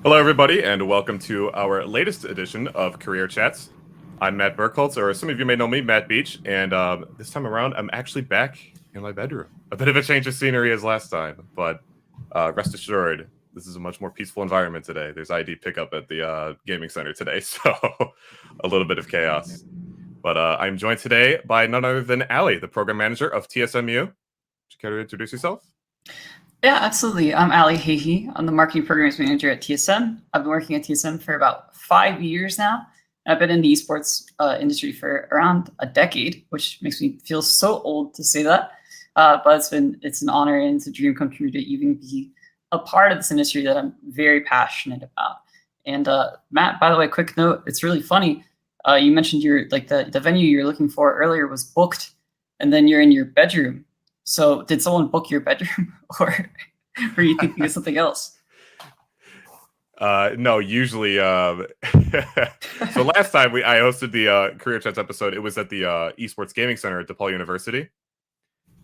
Hello, everybody, and welcome to our latest edition of Career Chats. I'm Matt Burkholz, or some of you may know me, Matt Beach, and this time around, I'm actually back in my bedroom. A bit of a change of scenery as last time, but rest assured, this is a much more peaceful environment today. There's ID pickup at the gaming center today, so a little bit of chaos. But I'm joined today by none other than Allie, the program manager of TSMU. Would you care to introduce yourself? Yeah, absolutely. I'm Allie Hahe. I'm the marketing programs manager at TSM. I've been working at TSM for about 5 years now. I've been in the esports industry for around a decade, which makes me feel so old to say that. But it's an honor and it's a dream come true to even be a part of this industry that I'm very passionate about. And Matt, by the way, quick note, it's really funny. You mentioned the venue you're looking for earlier was booked, and then you're in your bedroom. So did someone book your bedroom, or were you thinking of something else? No, usually. So last time I hosted the Career Chats episode, it was at the Esports Gaming Center at DePaul University.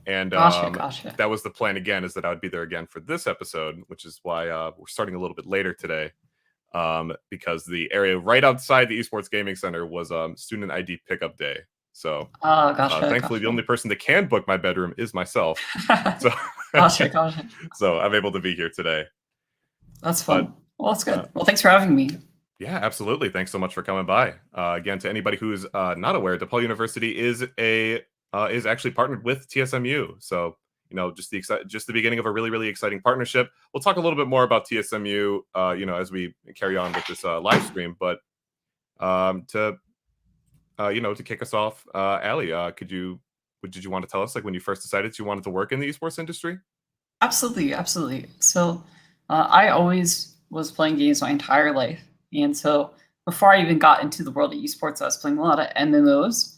And Gotcha. that was the plan again, is that I would be there again for this episode, which is why we're starting a little bit later today. Because the area right outside the Esports Gaming Center was student ID pickup day. So thankfully, the only person that can book my bedroom is myself. So, Gotcha. So I'm able to be here today. That's fun. Well, that's good. Well, thanks for having me. Yeah, absolutely. Thanks so much for coming by. Again, to anybody who's not aware, DePaul University is actually partnered with TSMU. So just the beginning of a really exciting partnership. We'll talk a little bit more about TSMU, as we carry on with this live stream. But to kick us off, Allie, did you want to tell us, like, when you first decided you wanted to work in the esports industry? Absolutely. So I always was playing games my entire life. And so before I even got into the world of esports, I was playing a lot of MMOs,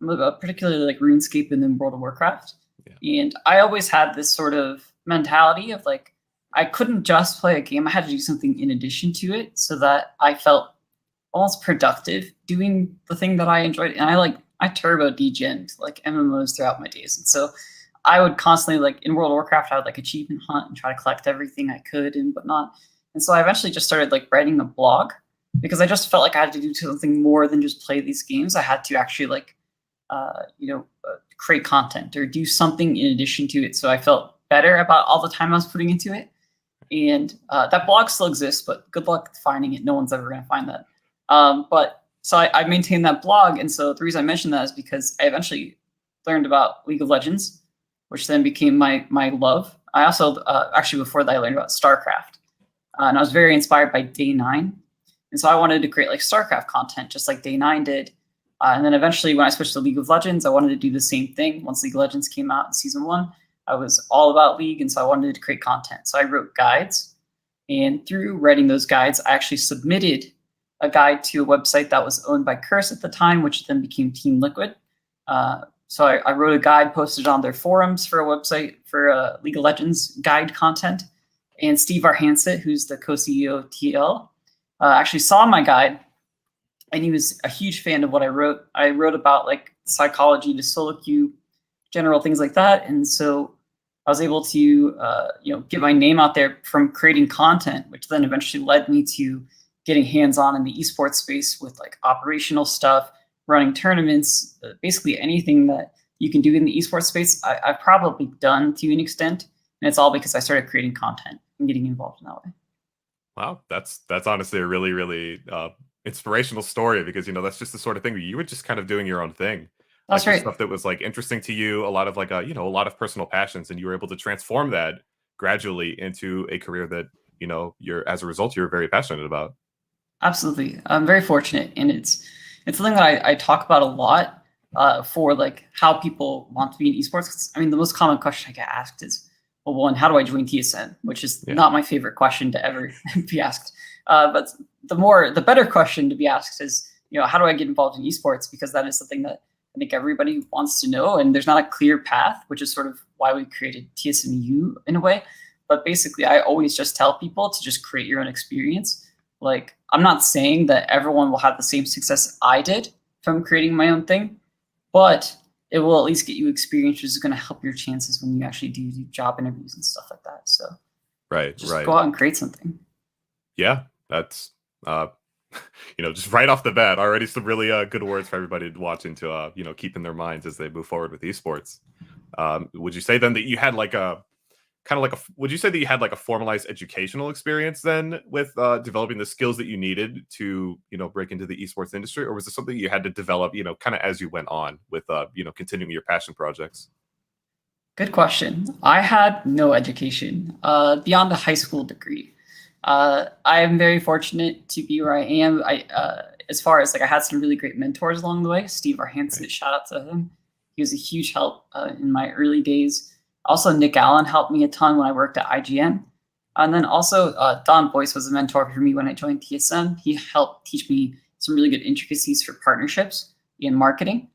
particularly like RuneScape and then World of Warcraft. Yeah. And I always had this sort of mentality of like, I couldn't just play a game. I had to do something in addition to it so that I felt almost productive doing the thing that I enjoyed. And I turbo degened like MMOs throughout my days. And so I would constantly, like in World of Warcraft, I would like achievement hunt and try to collect everything I could and whatnot. And so I eventually just started like writing a blog because I just felt like I had to do something more than just play these games. I had to actually create content or do something in addition to it. So I felt better about all the time I was putting into it. And that blog still exists, but good luck finding it. No one's ever going to find that. So I maintained that blog. And so the reason I mentioned that is because I eventually learned about League of Legends, which then became my love. I also, actually before that, I learned about StarCraft. And I was very inspired by Day 9. And so I wanted to create like StarCraft content, just like Day 9 did. And then eventually when I switched to League of Legends, I wanted to do the same thing. Once League of Legends came out in season 1, I was all about League. And so I wanted to create content. So I wrote guides. And through writing those guides, I actually submitted a guide to a website that was owned by Curse at the time, which then became Team Liquid. So I wrote a guide, posted on their forums for a website for League of Legends guide content. And Steve Arhansett, who's the co-CEO of TL, actually saw my guide, and he was a huge fan of what I wrote. I wrote about like psychology to solo queue, general things like that. And so I was able to get my name out there from creating content, which then eventually led me to getting hands-on in the esports space with like operational stuff, running tournaments, basically anything that you can do in the esports space, I've probably done to an extent. And it's all because I started creating content and getting involved in that way. Wow, that's honestly a really inspirational story, because that's just the sort of thing where you were just kind of doing your own thing. That's like right. Stuff that was like interesting to you, a lot of like a lot of personal passions, and you were able to transform that gradually into a career that as a result you're very passionate about. Absolutely. I'm very fortunate, and it's something that I talk about a lot for like how people want to be in esports. I mean, the most common question I get asked is, well, one, how do I join TSM? Which is not my favorite question to ever be asked. But the better question to be asked is, how do I get involved in esports? Because that is something that I think everybody wants to know, and there's not a clear path, which is sort of why we created TSMU in a way. But basically, I always just tell people to just create your own experience. Like, I'm not saying that everyone will have the same success I did from creating my own thing, but it will at least get you experience, which is going to help your chances when you actually do job interviews and stuff like that. So right, just go out and create something. Yeah, That's just right off the bat, already some really good words for everybody watching to keep in their minds as they move forward with esports. Would you say then that you had like a would you say that you had like a formalized educational experience then with developing the skills that you needed to break into the esports industry, or was this something you had to develop kind of as you went on with continuing your passion projects? Good question. I had no education beyond a high school degree. I am very fortunate to be where I am. As far as like, I had some really great mentors along the way. Steve Arhanson, Right. shout out to him. He was a huge help in my early days. Also, Nick Allen helped me a ton when I worked at IGN. And then also, Don Boyce was a mentor for me when I joined TSM. He helped teach me some really good intricacies for partnerships in marketing.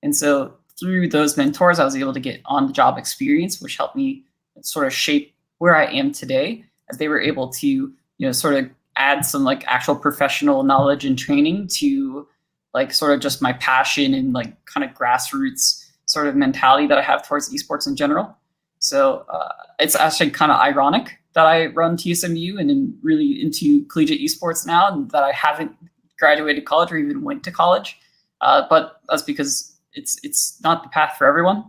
And so through those mentors, I was able to get on-the-job experience, which helped me sort of shape where I am today, as they were able to, sort of add some like actual professional knowledge and training to like sort of just my passion and like kind of grassroots sort of mentality that I have towards esports in general. So it's actually kind of ironic that I run TSMU and am really into collegiate esports now, and that I haven't graduated college or even went to college. But that's because it's not the path for everyone.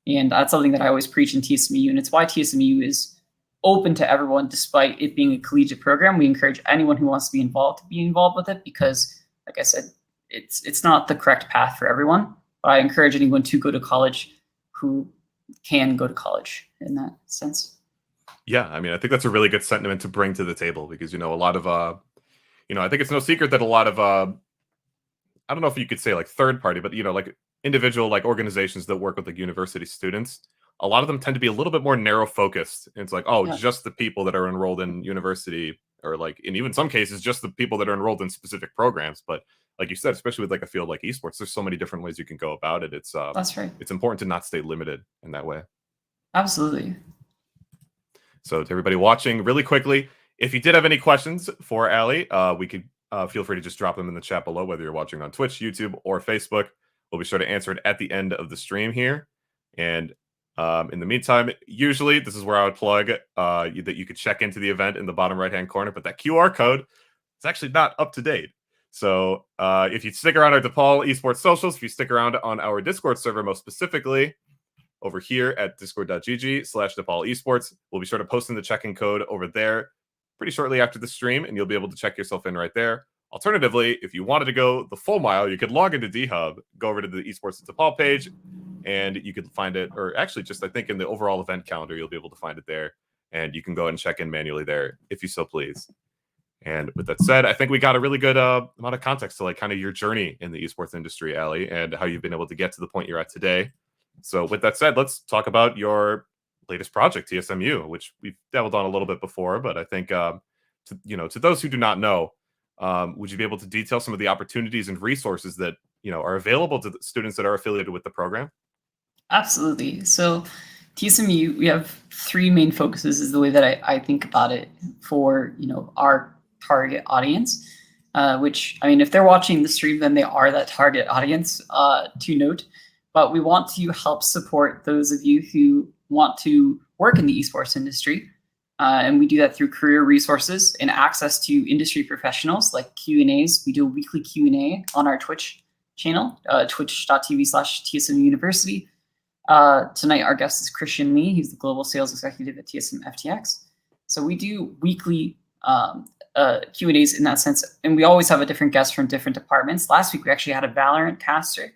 And that's something that I always preach in TSMU. And it's why TSMU is open to everyone, despite it being a collegiate program. We encourage anyone who wants to be involved with it, because, like I said, it's not the correct path for everyone. But I encourage anyone to go to college who can go to college in that sense. Yeah, I mean, I think that's a really good sentiment to bring to the table, because a lot of I think it's no secret that a lot of I don't know if you could say like third party, but like individual like organizations that work with like university students, a lot of them tend to be a little bit more narrow focused. It's like, oh, Yeah. just the people that are enrolled in university, or like in even some cases, just the people that are enrolled in specific programs. But like you said, especially with like a field like esports, there's so many different ways you can go about it. That's right. It's important to not stay limited in that way. Absolutely. So to everybody watching, really quickly, if you did have any questions for Allie, we could feel free to just drop them in the chat below, whether you're watching on Twitch, YouTube, or Facebook. We'll be sure to answer it at the end of the stream here. And in the meantime, usually this is where I would plug that you could check into the event in the bottom right-hand corner, but that QR code is actually not up to date. So if you stick around our DePaul Esports socials, if you stick around on our Discord server, most specifically over here at discord.gg/DePaul Esports, we'll be sure to post in the check-in code over there pretty shortly after the stream, and you'll be able to check yourself in right there. Alternatively, if you wanted to go the full mile, you could log into D-Hub, go over to the Esports at DePaul page, and you could find it, or actually just I think in the overall event calendar, you'll be able to find it there, and you can go and check in manually there if you so please. And with that said, I think we got a really good amount of context to like kind of your journey in the esports industry, Allie, and how you've been able to get to the point you're at today. So with that said, let's talk about your latest project, TSMU, which we've dabbled on a little bit before, but I think to those who do not know, would you be able to detail some of the opportunities and resources that are available to the students that are affiliated with the program? Absolutely. So TSMU, we have three main focuses is the way that I think about it for our target audience, which, I mean, if they're watching the stream, then they are that target audience, to note. But we want to help support those of you who want to work in the esports industry. And we do that through career resources and access to industry professionals like Q&As. We do a weekly Q&A on our Twitch channel, twitch.tv/TSMU University. Tonight, our guest is Christian Lee. He's the Global Sales Executive at TSM FTX. So we do weekly Q&As in that sense. And we always have a different guest from different departments. Last week, we actually had a Valorant caster,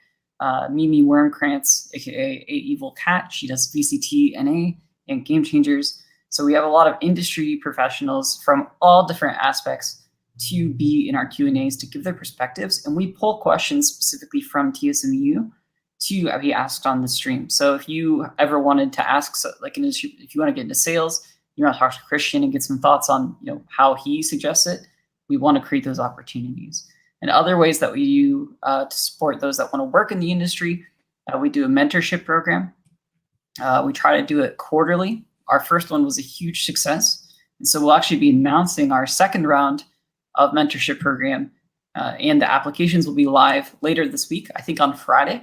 Mimi Wormkrantz, aka A Evil Cat. She does VCT, NA, and Game Changers. So we have a lot of industry professionals from all different aspects to be in our Q&As to give their perspectives. And we pull questions specifically from TSMU to be asked on the stream. So if you ever wanted to ask, like an industry, if you want to get into sales, you want to talk to Christian and get some thoughts on how he suggests it, we want to create those opportunities. And other ways that we do to support those that want to work in the industry, we do a mentorship program. We try to do it quarterly. Our first one was a huge success. And so we'll actually be announcing our second round of mentorship program, and the applications will be live later this week, I think on Friday.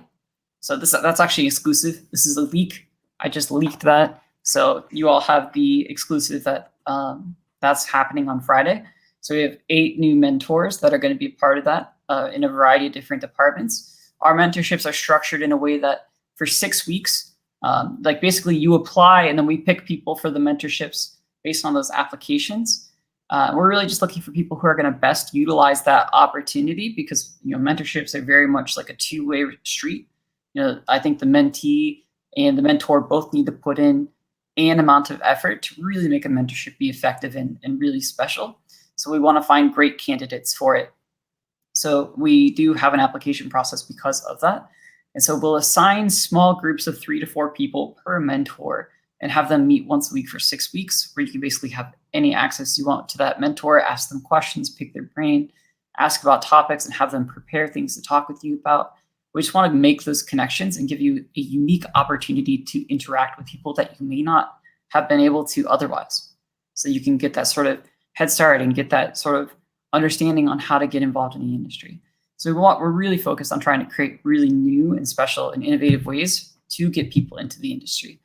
So that's actually exclusive. This is a leak. I just leaked that. So you all have the exclusive that that's happening on Friday. So we have 8 new mentors that are going to be part of that in a variety of different departments. Our mentorships are structured in a way that for 6 weeks, like basically you apply and then we pick people for the mentorships based on those applications. We're really just looking for people who are going to best utilize that opportunity because, mentorships are very much like a two-way street. I think the mentee and the mentor both need to put in an amount of effort to really make a mentorship be effective and really special. So we want to find great candidates for it. So we do have an application process because of that. And so we'll assign small groups of 3 to 4 people per mentor and have them meet once a week for 6 weeks, where you can basically have any access you want to that mentor, ask them questions, pick their brain, ask about topics, and have them prepare things to talk with you about. We just want to make those connections and give you a unique opportunity to interact with people that you may not have been able to otherwise. So you can get that sort of head start and get that sort of understanding on how to get involved in the industry. So we're really focused on trying to create really new and special and innovative ways to get people into the industry.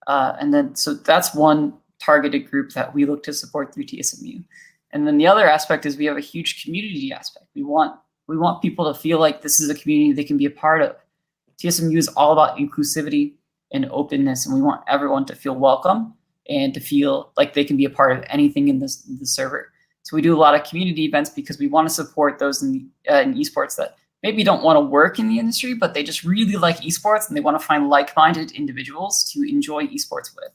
So that's one targeted group that we look to support through TSMU. And then the other aspect is we have a huge community aspect. We want people to feel like this is a community they can be a part of. TSMU is all about inclusivity and openness, and we want everyone to feel welcome and to feel like they can be a part of anything in the server. So we do a lot of community events because we want to support those in esports that maybe don't want to work in the industry, but they just really like esports and they want to find like-minded individuals to enjoy esports with.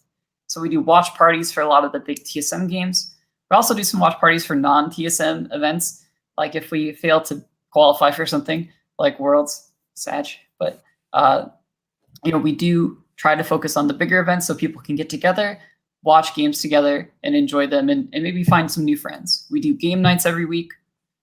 So we do watch parties for a lot of the big TSM games. We also do some watch parties for non-TSM events, like if we fail to qualify for something like Worlds, SAG. But we do try to focus on the bigger events so people can get together, watch games together, and enjoy them, and maybe find some new friends. We do game nights every week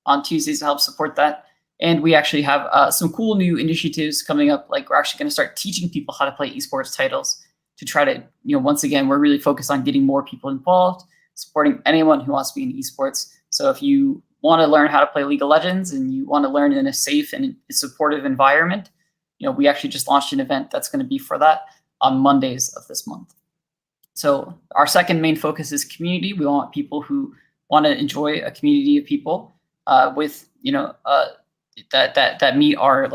on Tuesdays to help support that. And we actually have some cool new initiatives coming up. Like we're actually going to start teaching people how to play esports titles to try to, once again, we're really focused on getting more people involved, supporting anyone who wants to be in esports. So if you want to learn how to play League of Legends and you want to learn in a safe and supportive environment, we actually just launched an event that's going to be for that on Mondays of this month. So our second main focus is community. We want people who want to enjoy a community of people with, that meet our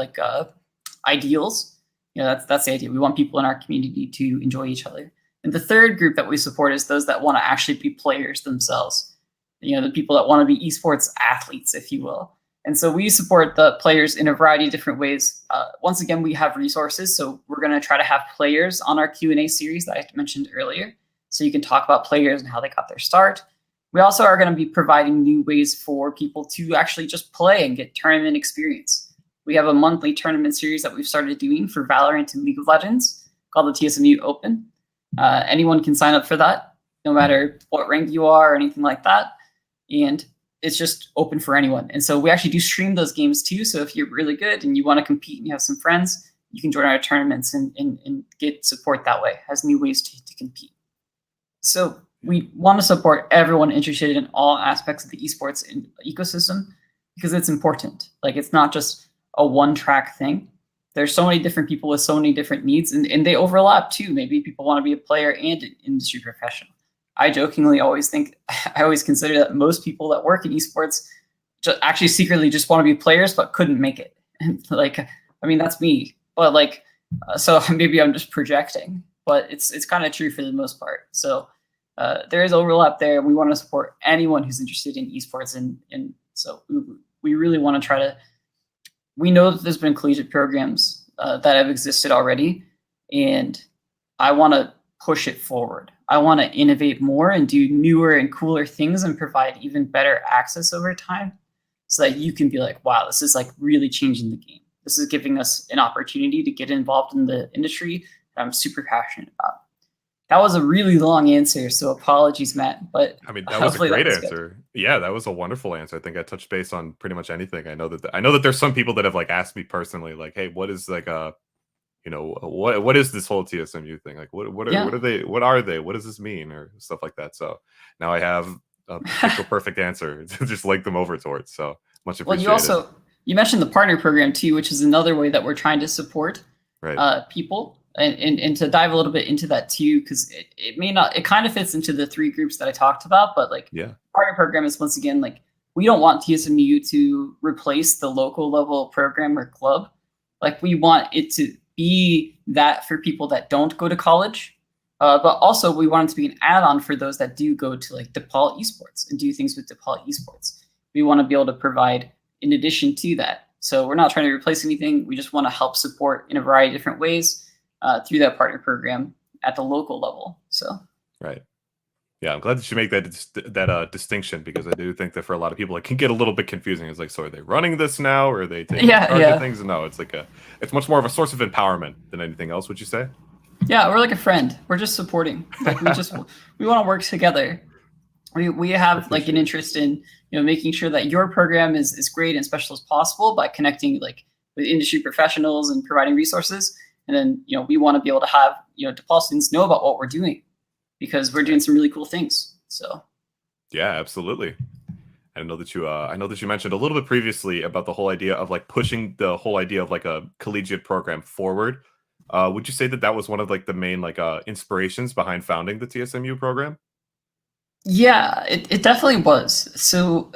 ideals. That's the idea. We want people in our community to enjoy each other. And the third group that we support is those that want to actually be players themselves. The people that want to be esports athletes, if you will. And so we support the players in a variety of different ways. Once again, we have resources. So we're going to try to have players on our Q&A series that I mentioned earlier. So you can talk about players and how they got their start. We also are going to be providing new ways for people to actually just play and get tournament experience. We have a monthly tournament series that we've started doing for Valorant and League of Legends called the TSMU Open. Anyone can sign up for that, no matter what rank you are or anything like that. And it's just open for anyone. And so we actually do stream those games too. So if you're really good and you want to compete and you have some friends, you can join our tournaments and get support that way, has new ways to compete. So we want to support everyone interested in all aspects of the esports ecosystem because it's important. Like it's not just a one-track thing. There's so many different people with so many different needs and they overlap too. Maybe people want to be a player and an industry professional. I jokingly always consider that most people that work in esports actually secretly just want to be players but couldn't make it. That's me. But so maybe I'm just projecting, but it's kind of true for the most part. So there is overlap there. We want to support anyone who's interested in esports, and so we really want to try to. We know that there's been collegiate programs that have existed already, and I want to push it forward. I want to innovate more and do newer and cooler things and provide even better access over time so that you can be like, wow, this is really changing the game. This is giving us an opportunity to get involved in the industry that I'm super passionate about. That was a really long answer, so apologies, Matt. But that was a great answer. Yeah, that was a wonderful answer. I think I touched base on pretty much anything. I know that there's some people that have asked me personally, hey, what is what is this whole TSMU thing? What are they? What does this mean? Or stuff like that. So now I have a perfect answer to just link them over towards. So much appreciated. Well, you mentioned the partner program too, which is another way that we're trying to support right. People. And to dive a little bit into that too, because it may not, it kind of fits into the three groups that I talked about, but like partner program is once again, like we don't want TSMU to replace the local level program or club. Like we want it to be that for people that don't go to college, but also we want it to be an add-on for those that do go to like DePaul Esports and do things with DePaul Esports. We want to be able to provide in addition to that. So we're not trying to replace anything. We just want to help support in a variety of different ways through that partner program at the local level. So right. Yeah, I'm glad that you make that distinction, because I do think that for a lot of people it can get a little bit confusing. It's like, so are they running this now, or are they taking charge of things? No, it's like it's much more of a source of empowerment than anything else. Would you say? Yeah, we're like a friend. We're just supporting. Like we want to work together. We have like an interest in making sure that your program is great and special as possible by connecting like with industry professionals and providing resources. And then we want to be able to have DePaul students know about what we're doing, because we're doing some really cool things. So yeah, absolutely. I know that you mentioned a little bit previously about the whole idea of like pushing the whole idea of like a collegiate program forward. Would you say that was one of like the main like inspirations behind founding the TSMU program? Yeah, it definitely was. So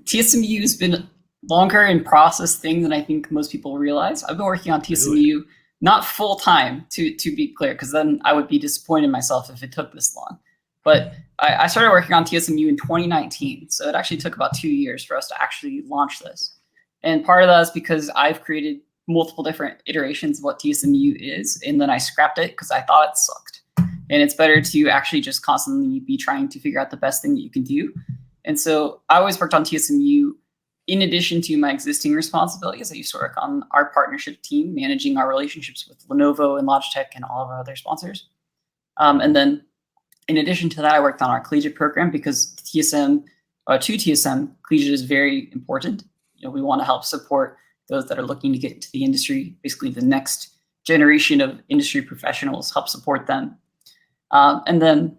TSMU has been longer in process thing than I think most people realize. I've been working on TSMU not full time, to be clear, because then I would be disappointed in myself if it took this long. But I started working on TSMU in 2019, so it actually took about 2 years for us to actually launch this. And part of that is because I've created multiple different iterations of what TSMU is, and then I scrapped it because I thought it sucked. And it's better to actually just constantly be trying to figure out the best thing that you can do. And so I always worked on TSMU in addition to my existing responsibilities. I used to work on our partnership team, managing our relationships with Lenovo and Logitech and all of our other sponsors. And then in addition to that, I worked on our collegiate program, because to TSM, collegiate is very important. We want to help support those that are looking to get into the industry, basically the next generation of industry professionals, help support them. And then,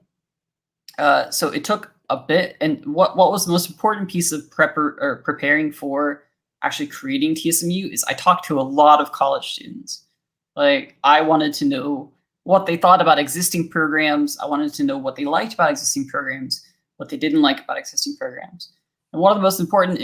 so it took a bit. And what was the most important piece of preparing for actually creating TSMU is I talked to a lot of college students. Like I wanted to know what they thought about existing programs. I wanted to know what they liked about existing programs, what they didn't like about existing programs. And one of the most important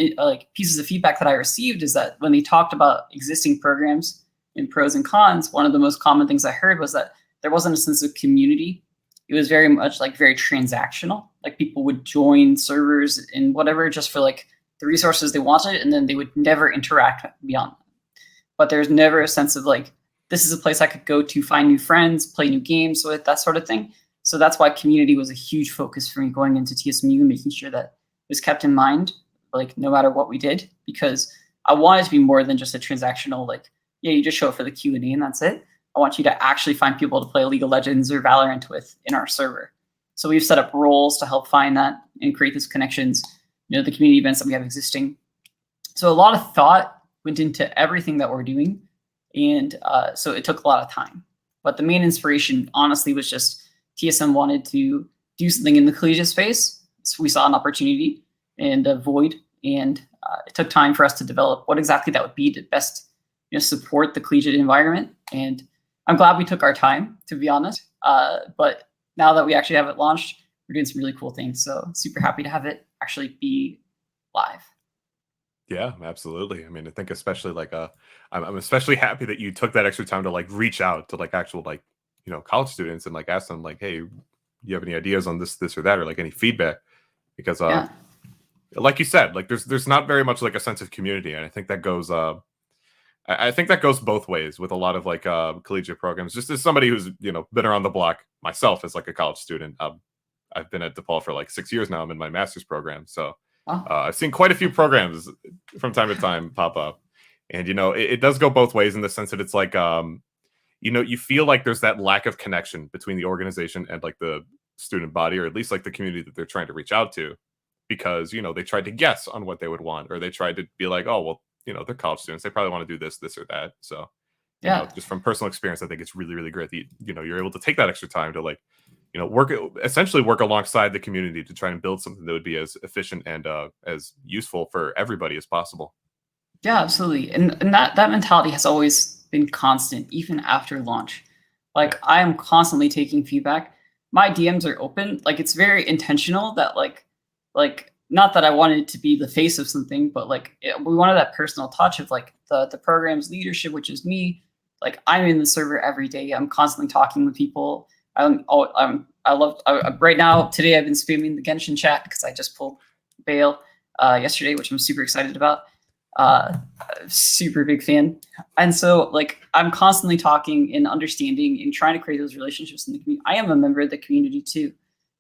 pieces of feedback that I received is that when they talked about existing programs and pros and cons, one of the most common things I heard was that there wasn't a sense of community. It was very much like very transactional. Like people would join servers and whatever just for like the resources they wanted, and then they would never interact beyond that. But there's never a sense of like, this is a place I could go to find new friends, play new games with, that sort of thing. So that's why community was a huge focus for me going into TSMU, and making sure that it was kept in mind, like no matter what we did, because I wanted to be more than just a transactional, like, yeah, you just show up for the Q&A and that's it. I want you to actually find people to play League of Legends or Valorant with in our server. So we've set up roles to help find that and create those connections, the community events that we have existing. So a lot of thought went into everything that we're doing. And so it took a lot of time. But the main inspiration, honestly, was just TSM wanted to do something in the collegiate space. So we saw an opportunity and a void. And it took time for us to develop what exactly that would be to best support the collegiate environment. And I'm glad we took our time, to be honest. But now that we actually have it launched, we're doing some really cool things. So super happy to have it actually be live. Yeah, absolutely. I mean, I think especially like I'm especially happy that you took that extra time to like reach out to like actual like college students and like ask them like, hey, you have any ideas on this or that, or like any feedback? Because like you said, like there's not very much like a sense of community, and I think that goes I think that goes both ways with a lot of like collegiate programs. Just as somebody who's been around the block myself as like a college student, I've been at DePaul for like 6 years now. I'm in my master's program, so I've seen quite a few programs from time to time pop up, and it does go both ways in the sense that it's like you feel like there's that lack of connection between the organization and like the student body, or at least like the community that they're trying to reach out to, because they tried to guess on what they would want, or they tried to be like, oh well, they're college students, they probably want to do this or that. So just from personal experience, I think it's really, really great that you're able to take that extra time to like work alongside the community to try and build something that would be as efficient and as useful for everybody as possible. Yeah, absolutely. And that mentality has always been constant, even after launch. Like I am constantly taking feedback. My DMs are open. Like it's very intentional that like not that I wanted to be the face of something, but like we wanted that personal touch of like the program's leadership, which is me. Like I'm in the server every day. I'm constantly talking with people. Right now today I've been spamming the Genshin chat because I just pulled Bale yesterday, which I'm super excited about. Super big fan. And so like I'm constantly talking and understanding and trying to create those relationships in the community. I am a member of the community too.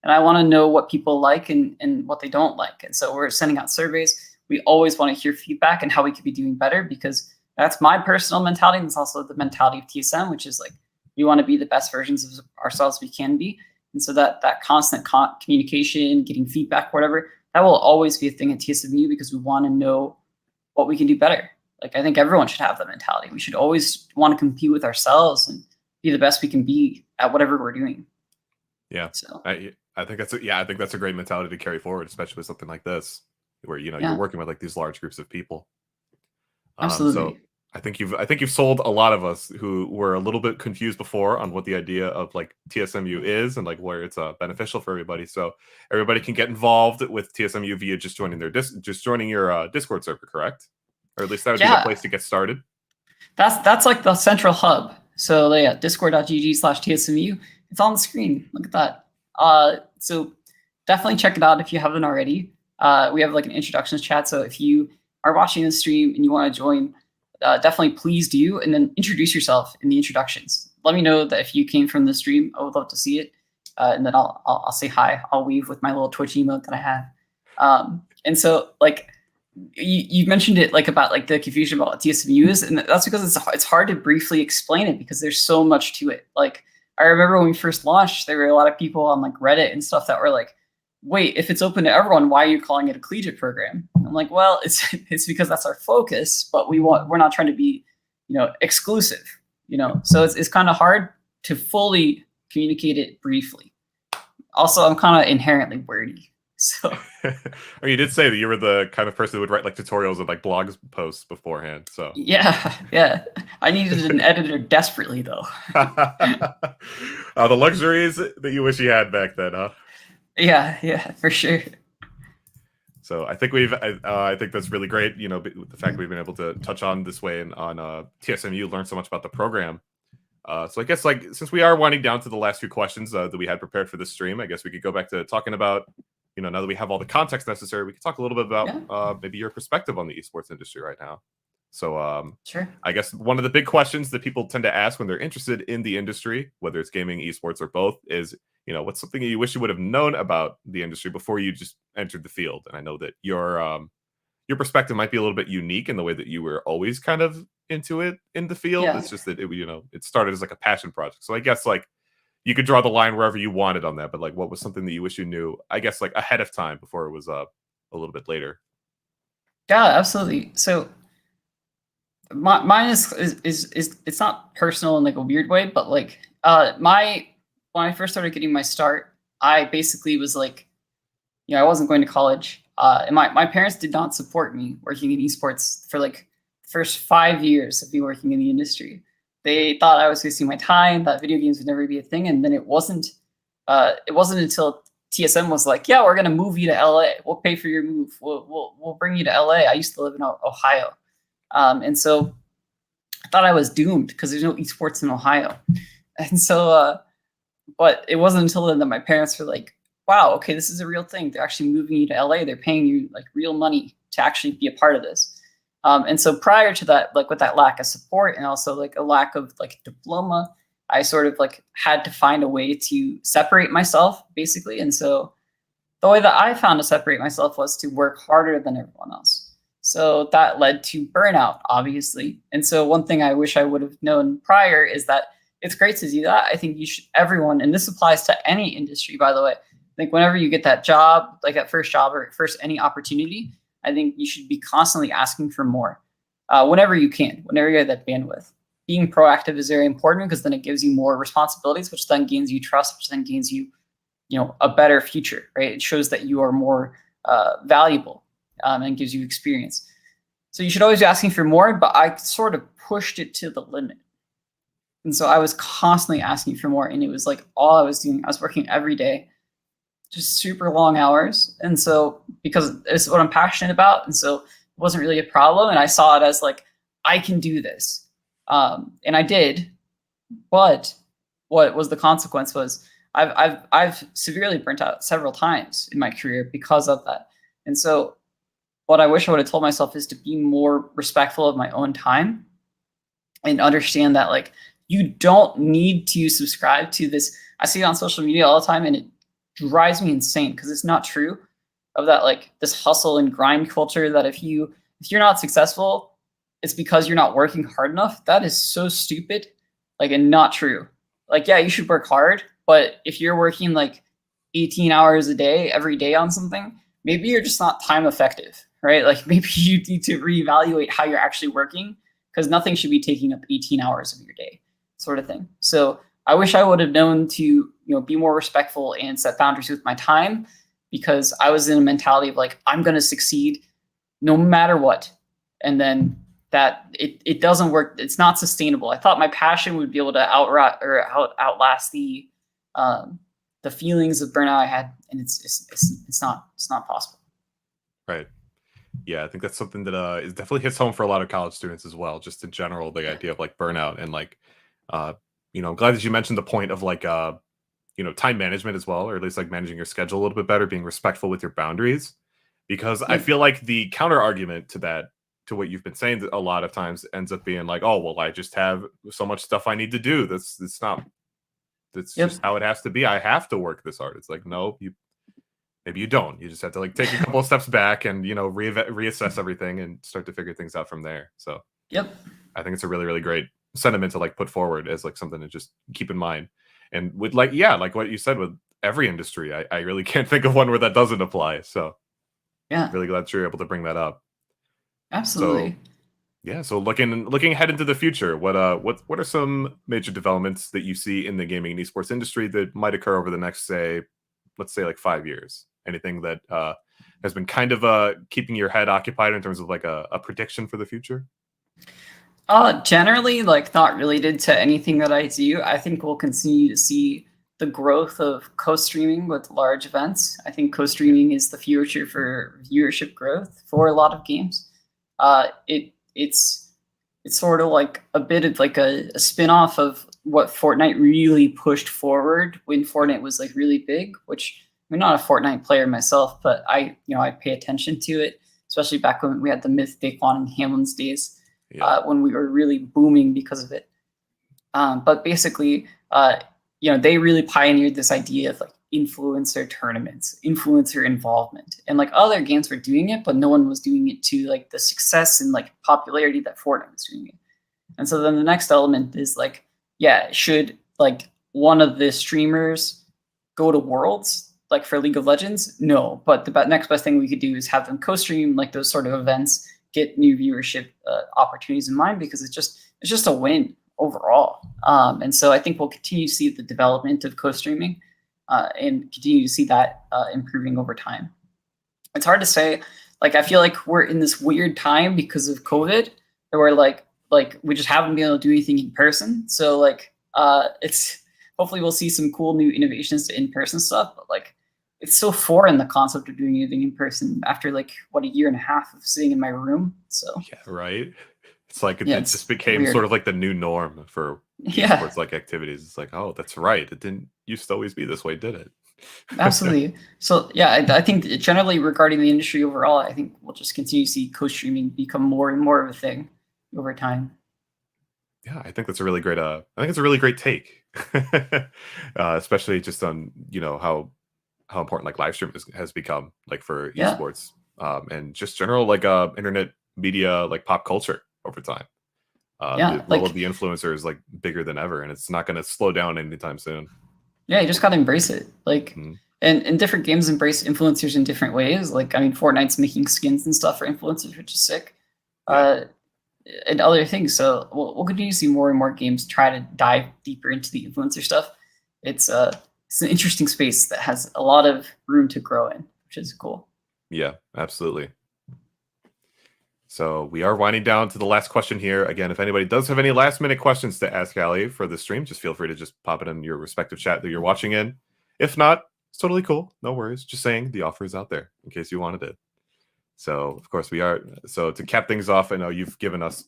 And I want to know what people like and what they don't like. And so we're sending out surveys. We always want to hear feedback and how we could be doing better, because that's my personal mentality. And it's also the mentality of TSM, which is like, we want to be the best versions of ourselves we can be. And so that constant communication, getting feedback, whatever, that will always be a thing at TSMU, because we want to know what we can do better. Like I think everyone should have that mentality. We should always want to compete with ourselves and be the best we can be at whatever we're doing. Yeah. So I think that's a great mentality to carry forward, especially with something like this, where you're working with like these large groups of people. Absolutely. So I think you've sold a lot of us who were a little bit confused before on what the idea of like TSMU is and like where it's beneficial for everybody. So everybody can get involved with TSMU via just joining your Discord server, correct? Or at least that would be the place to get started. That's like the central hub. So yeah, discord.gg/TSMU. It's on the screen. Look at that. So definitely check it out if you haven't already. We have like an introductions chat. So if you are watching the stream and you want to join, definitely please do, and then introduce yourself in the introductions. Let me know that if you came from the stream. I would love to see it, and then I'll say hi. I'll weave with my little Twitch emote that I have. And so like you mentioned it, like about like the confusion about what TSMU is, and that's because it's hard to briefly explain it because there's so much to it. Like I remember when we first launched, there were a lot of people on like Reddit and stuff that were like, wait, if it's open to everyone, why are you calling it a collegiate program? I'm like, well, it's because that's our focus, but we're not trying to be, exclusive, So it's kind of hard to fully communicate it briefly. Also, I'm kind of inherently wordy, so. Or you did say that you were the kind of person who would write like tutorials and like blog posts beforehand. So yeah, I needed an editor desperately though. The luxuries that you wish you had back then, huh? Yeah, for sure. So I think I think that's really great. The fact that we've been able to touch on this way and on TSMU, learn so much about the program. So I guess like since we are winding down to the last few questions that we had prepared for this stream, I guess we could go back to talking about, now that we have all the context necessary, we could talk a little bit about maybe your perspective on the esports industry right now. So sure. I guess one of the big questions that people tend to ask when they're interested in the industry, whether it's gaming, esports, or both, is, what's something that you wish you would have known about the industry before you just entered the field? And I know that your perspective might be a little bit unique in the way that you were always kind of into it in the field. Yeah. It's just that it started as like a passion project. So I guess like you could draw the line wherever you wanted on that, but like what was something that you wish you knew, I guess, like ahead of time before it was a little bit later? Yeah, absolutely. So mine is it's not personal in like a weird way, but like when I first started getting my start, I basically was like, I wasn't going to college. And my parents did not support me working in esports for like the first 5 years of me working in the industry. They thought I was wasting my time, that video games would never be a thing. And then it wasn't until TSM was like, yeah, we're going to move you to LA. We'll pay for your move. We'll bring you to LA. I used to live in Ohio. And so I thought I was doomed because there's no esports in Ohio. And so, but it wasn't until then that my parents were like, wow, okay, this is a real thing. They're actually moving you to LA. They're paying you like real money to actually be a part of this. And so prior to that, like with that lack of support and also like a lack of like diploma, I sort of like had to find a way to separate myself basically. And so the way that I found to separate myself was to work harder than everyone else. So that led to burnout, obviously. And so one thing I wish I would have known prior is that it's great to do that. I think everyone, and this applies to any industry, by the way, I think whenever you get that job, like that first job or first any opportunity, I think you should be constantly asking for more whenever you can, whenever you have that bandwidth. Being proactive is very important because then it gives you more responsibilities, which then gains you trust, which then gains you, a better future, right? It shows that you are more valuable and gives you experience. So you should always be asking for more, but I sort of pushed it to the limit. And so I was constantly asking for more, and it was like all I was doing. I was working every day, just super long hours. And so because it's what I'm passionate about, and so it wasn't really a problem. And I saw it as like, I can do this. And I did. But what was the consequence was I've severely burnt out several times in my career because of that. And so what I wish I would have told myself is to be more respectful of my own time and understand that like you don't need to subscribe to this. I see it on social media all the time, and it drives me insane because it's not true of that like this hustle and grind culture that if you're not successful, it's because you're not working hard enough. That is so stupid, like, and not true. Like, yeah, you should work hard, but if you're working like 18 hours a day every day on something, maybe you're just not time effective, right? Like maybe you need to reevaluate how you're actually working, because nothing should be taking up 18 hours of your day, sort of thing. So I wish I would have known to, be more respectful and set boundaries with my time, because I was in a mentality of like, I'm going to succeed no matter what. And then that it doesn't work. It's not sustainable. I thought my passion would be able to outlast the feelings of burnout I had, and it's not possible. Right. Yeah, I think that's something that is definitely hits home for a lot of college students as well. Just in general, the idea of like burnout and like, I'm glad that you mentioned the point of like, time management as well, or at least like managing your schedule a little bit better, being respectful with your boundaries, because I feel like the counter argument to that, to what you've been saying a lot of times, ends up being like, oh, well, I just have so much stuff I need to do. That's just how it has to be. I have to work this hard. It's like, no, maybe you don't. You just have to like take a couple of steps back and, reassess everything and start to figure things out from there. So I think it's a really, really great sentiment to like put forward as like something to just keep in mind. And with like, like what you said with every industry, I really can't think of one where that doesn't apply. So really glad you're able to bring that up. Absolutely. So looking ahead into the future, what are some major developments that you see in the gaming and esports industry that might occur over the next, let's say like 5 years? Anything that has been kind of keeping your head occupied in terms of like a prediction for the future? Generally, like not related to anything that I do. I think we'll continue to see the growth of co-streaming with large events. I think co-streaming is the future for viewership growth for a lot of games. It's sort of like a bit of like a spin-off of what Fortnite really pushed forward when Fortnite was like really big, which I'm not a Fortnite player myself, but I pay attention to it, especially back when we had the Myth, Daquan, and Hamlin's days. When we were really booming because of it. But basically, they really pioneered this idea of like influencer tournaments, influencer involvement, and like other games were doing it, but no one was doing it to like the success and like popularity that Fortnite was doing it. And so then the next element is like, should like one of the streamers go to Worlds like for League of Legends? No, but the next best thing we could do is have them co-stream like those sort of events, get new viewership opportunities in mind, because it's just a win overall. And so I think we'll continue to see the development of co-streaming and continue to see that improving over time. It's hard to say. Like, I feel like we're in this weird time because of COVID, where we're like we just haven't been able to do anything in person. So like it's hopefully we'll see some cool new innovations to in-person stuff, but like it's so foreign, the concept of doing anything in person after like a year and a half of sitting in my room. So right. It's like it just became weird. Sort of like the new norm for esports like activities. It's like, oh, that's right. It didn't used to always be this way, did it? Absolutely. So I think generally regarding the industry overall, I think we'll just continue to see co-streaming become more and more of a thing over time. Yeah, I think that's a really great. I think it's a really great take, especially just on how important like live stream has become like for esports and just general like internet media, like pop culture over time. The role of the influencer is like bigger than ever, and it's not going to slow down anytime soon. Yeah, you just got to embrace it. Like, and different games embrace influencers in different ways. Like, I mean, Fortnite's making skins and stuff for influencers, which is sick. And other things. So we'll continue to see more and more games try to dive deeper into the influencer stuff. It's an interesting space that has a lot of room to grow in, which is cool. Yeah, absolutely. So we are winding down to the last question here. Again, if anybody does have any last-minute questions to ask Allie for the stream, just feel free to just pop it in your respective chat that you're watching in. If not, it's totally cool. No worries. Just saying the offer is out there in case you wanted it. So, of course, we are. So to cap things off, I know you've given us,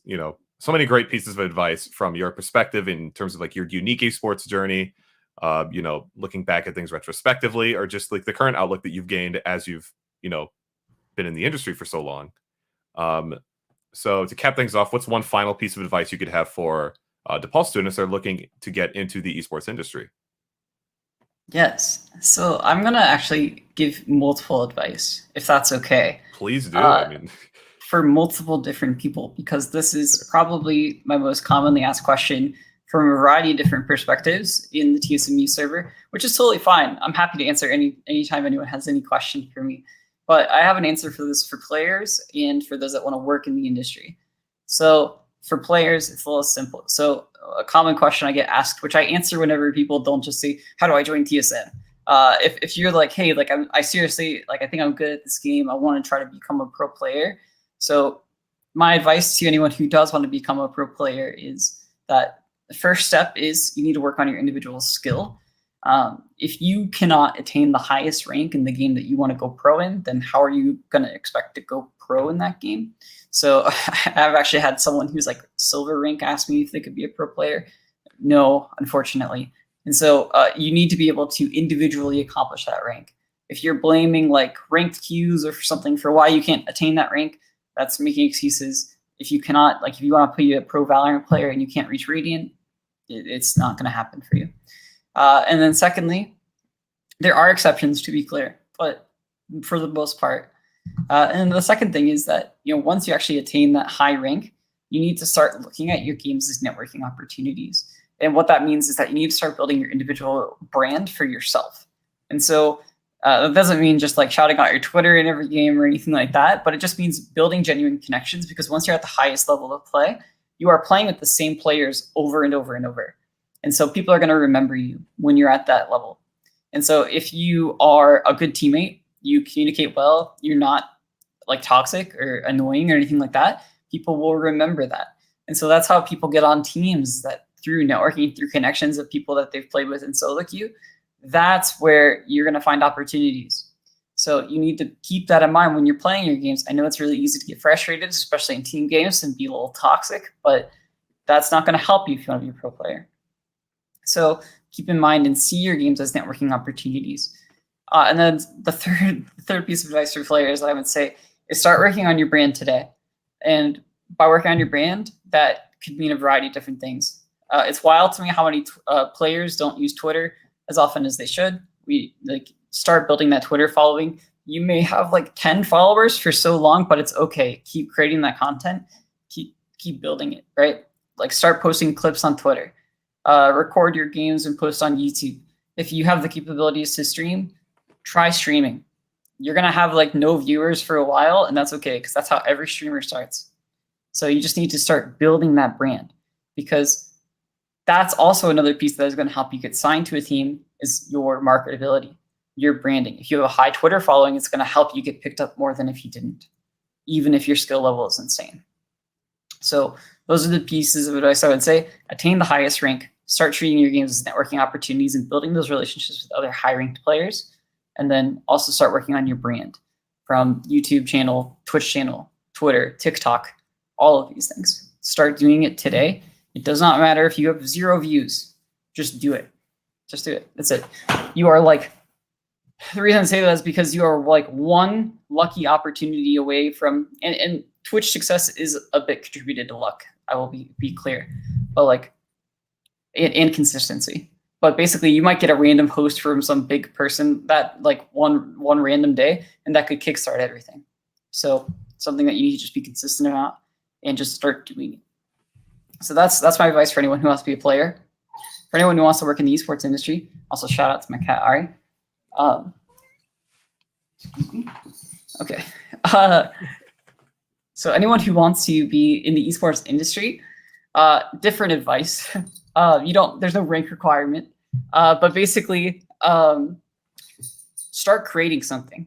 so many great pieces of advice from your perspective in terms of like your unique esports journey, looking back at things retrospectively, or just like the current outlook that you've gained as you've, been in the industry for so long. So to cap things off, what's one final piece of advice you could have for DePaul students that are looking to get into the esports industry? Yes. So I'm going to actually give multiple advice, if that's okay. Please do. For multiple different people, because this is probably my most commonly asked question from a variety of different perspectives in the TSMU server, which is totally fine. I'm happy to answer anytime anyone has any question for me. But I have an answer for this for players and for those that want to work in the industry. So for players, it's a little simple. So a common question I get asked, which I answer whenever people don't just say, how do I join TSM? If you're like, hey, like I seriously, like I think I'm good at this game. I want to try to become a pro player. So my advice to anyone who does want to become a pro player is that the first step is you need to work on your individual skill. If you cannot attain the highest rank in the game that you want to go pro in, then how are you going to expect to go pro in that game? So I've actually had someone who's like silver rank ask me if they could be a pro player. No, unfortunately. And so you need to be able to individually accomplish that rank. If you're blaming like ranked queues or something for why you can't attain that rank, that's making excuses. If you cannot, like if you want to be a pro Valorant player and you can't reach Radiant, it's not going to happen for you. And then secondly, there are exceptions to be clear, but for the most part. And the second thing is that, once you actually attain that high rank, you need to start looking at your games as networking opportunities. And what that means is that you need to start building your individual brand for yourself. And so that doesn't mean just like shouting out your Twitter in every game or anything like that, but it just means building genuine connections, because once you're at the highest level of play, you are playing with the same players over and over and over. And so people are going to remember you when you're at that level. And so if you are a good teammate, you communicate well, you're not like toxic or annoying or anything like that, people will remember that. And so that's how people get on teams, that through networking, through connections of people that they've played with in solo queue, that's where you're going to find opportunities. So you need to keep that in mind when you're playing your games. I know it's really easy to get frustrated, especially in team games, and be a little toxic, but that's not going to help you if you want to be a pro player. So keep in mind and see your games as networking opportunities. And then the third piece of advice for players I would say is start working on your brand today. And by working on your brand, that could mean a variety of different things. It's wild to me how many players don't use Twitter as often as they should. We start building that Twitter following. You may have like 10 followers for so long, but it's okay. Keep creating that content. Keep building it, right? Like start posting clips on Twitter. Record your games and post on YouTube. If you have the capabilities to stream, try streaming. You're going to have like no viewers for a while, and that's okay, because that's how every streamer starts. So you just need to start building that brand, because that's also another piece that is going to help you get signed to a team is your marketability, your branding. If you have a high Twitter following, it's going to help you get picked up more than if you didn't, even if your skill level is insane. So those are the pieces of advice I would say. Attain the highest rank, start treating your games as networking opportunities and building those relationships with other high-ranked players, and then also start working on your brand from YouTube channel, Twitch channel, Twitter, TikTok, all of these things. Start doing it today. It does not matter if you have 0 views. Just do it. Just do it. That's it. You are like, the reason I say that is because you are like one lucky opportunity away from, and Twitch success is a bit contributed to luck. I will be clear, but like, and consistency. But basically, you might get a random host from some big person that like one random day, and that could kickstart everything. So something that you need to just be consistent about and just start doing it. So that's my advice for anyone who wants to be a player. For anyone who wants to work in the esports industry, also shout out to my cat Ari. Excuse me. Okay. So anyone who wants to be in the esports industry, different advice. There's no rank requirement, but basically, start creating something.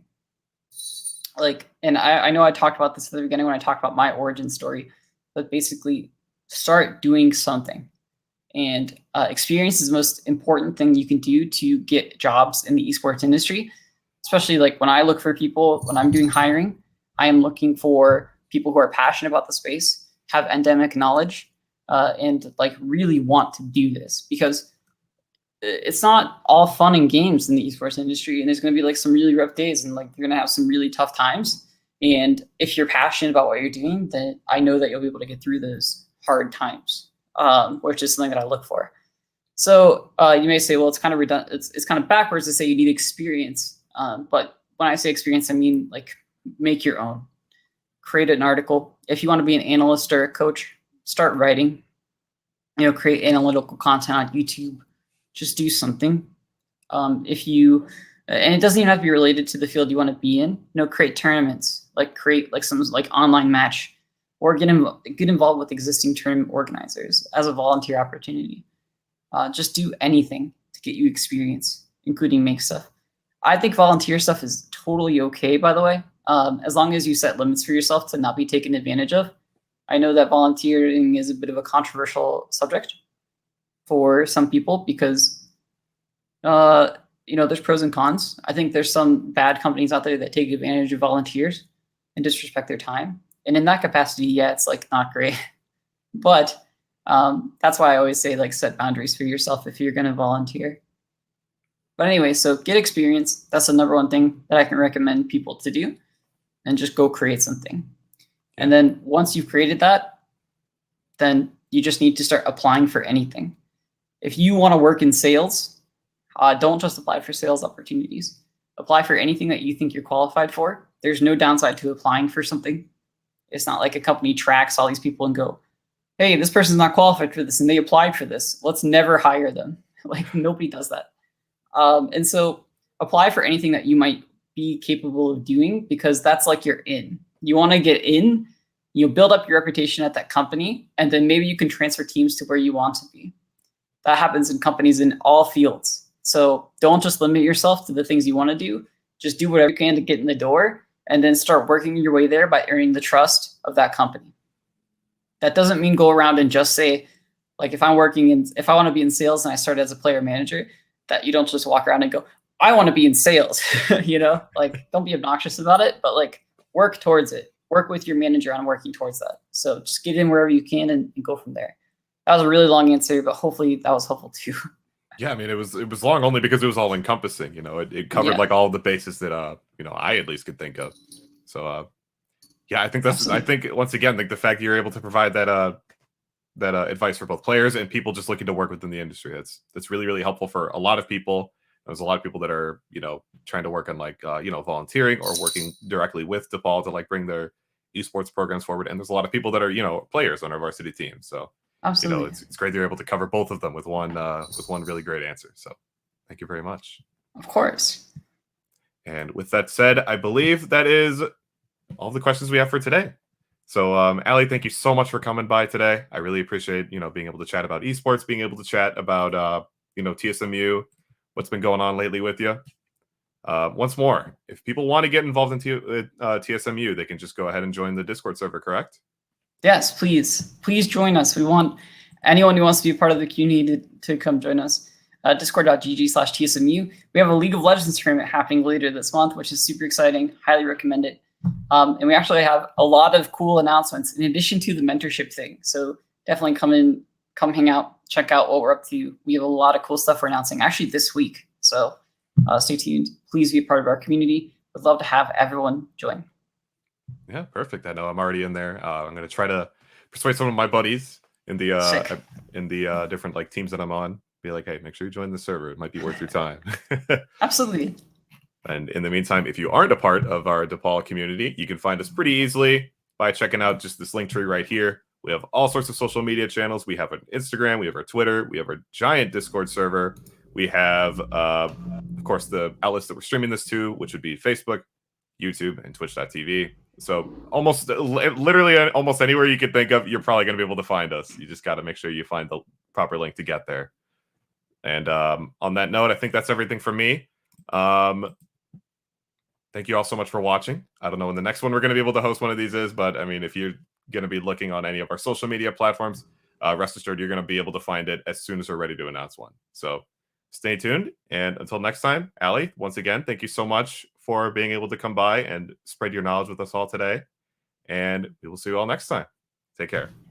like, and I know I talked about this at the beginning when I talked about my origin story, but basically start doing something. And experience is the most important thing you can do to get jobs in the esports industry. Especially like when I look for people, when I'm doing hiring, I am looking for people who are passionate about the space, have endemic knowledge, and like really want to do this, because it's not all fun and games in the esports industry, and there's going to be like some really rough days, and like you're going to have some really tough times. And if you're passionate about what you're doing, then I know that you'll be able to get through those hard times, which is something that I look for. So you may say, well, it's kind of redundant. It's kind of backwards to say you need experience. But when I say experience, I mean like make your own. Create an article. If you want to be an analyst or a coach, start writing. You know, create analytical content on YouTube. Just do something. If you, and it doesn't even have to be related to the field you want to be in. You know, create tournaments. Like create like some like online match, or get involved with existing tournament organizers as a volunteer opportunity. Just do anything to get you experience, including make stuff. I think volunteer stuff is totally okay, by the way, as long as you set limits for yourself to not be taken advantage of. I know that volunteering is a bit of a controversial subject for some people because, you know, there's pros and cons. I think there's some bad companies out there that take advantage of volunteers and disrespect their time. And in that capacity, yeah, it's like not great. But that's why I always say like set boundaries for yourself if you're going to volunteer. But anyway, so get experience. That's the number one thing that I can recommend people to do, and just go create something. And then once you've created that, then you just need to start applying for anything. If you want to work in sales, don't just apply for sales opportunities. Apply for anything that you think you're qualified for. There's no downside to applying for something. It's not like a company tracks all these people and go, hey, this person's not qualified for this and they applied for this. Let's never hire them. Like nobody does that. And so apply for anything that you might be capable of doing, because that's like you're in. You want to get in, you build up your reputation at that company, and then maybe you can transfer teams to where you want to be. That happens in companies in all fields. So don't just limit yourself to the things you want to do. Just do whatever you can to get in the door, and then start working your way there by earning the trust of that company. That doesn't mean go around and just say, like if I want to be in sales and I started as a player manager, that you don't just walk around and go, I want to be in sales, you know, like don't be obnoxious about it, but like work towards it. Work with your manager on working towards that. So just get in wherever you can and go from there. That was a really long answer, but hopefully that was helpful too. Yeah, I mean, it was long only because it was all encompassing. You know, it covered like all the bases that you know, I at least could think of. So yeah, I think that's I think once again, like the fact that you're able to provide that that advice for both players and people just looking to work within the industry, that's really, really helpful for a lot of people. There's a lot of people that are, you know, trying to work on like you know, volunteering or working directly with DePaul to like bring their esports programs forward. And there's a lot of people that are, you know, players on our varsity team. So absolutely, you know, it's great they're able to cover both of them with one really great answer. So thank you very much. Of course. And with that said, I believe that is all the questions we have for today. So Allie, thank you so much for coming by today. I really appreciate, you know, being able to chat about esports, being able to chat about you know, TSMU, what's been going on lately with you. Once more, if people want to get involved in TSMU, they can just go ahead and join the Discord server, correct? Yes, please join us. We want anyone who wants to be part of the community to come join us. Discord.gg/TSMU. We have a League of Legends tournament happening later this month, which is super exciting. Highly recommend it. And we actually have a lot of cool announcements in addition to the mentorship thing. So definitely come hang out, check out what we're up to. We have a lot of cool stuff we're announcing actually this week. So stay tuned. Please be a part of our community. Would love to have everyone join. Yeah, perfect. I know I'm already in there. I'm going to try to persuade some of my buddies in the different like teams that I'm on. Be like, hey, make sure you join the server. It might be worth your time. Absolutely. And in the meantime, if you aren't a part of our DePaul community, you can find us pretty easily by checking out just this link tree right here. We have all sorts of social media channels. We have an Instagram, we have our Twitter, we have our giant Discord server. We have, of course, the outlets that we're streaming this to, which would be Facebook, YouTube, and Twitch.tv. So literally almost anywhere you could think of, you're probably going to be able to find us. You just got to make sure you find the proper link to get there. And on that note, I think that's everything from me. thank you all so much for watching. I don't know when the next one we're going to be able to host one of these is, but I mean, if you're going to be looking on any of our social media platforms, rest assured you're going to be able to find it as soon as we're ready to announce one. So stay tuned. And until next time, Allie, once again, thank you so much for being able to come by and spread your knowledge with us all today. And we will see you all next time. Take care.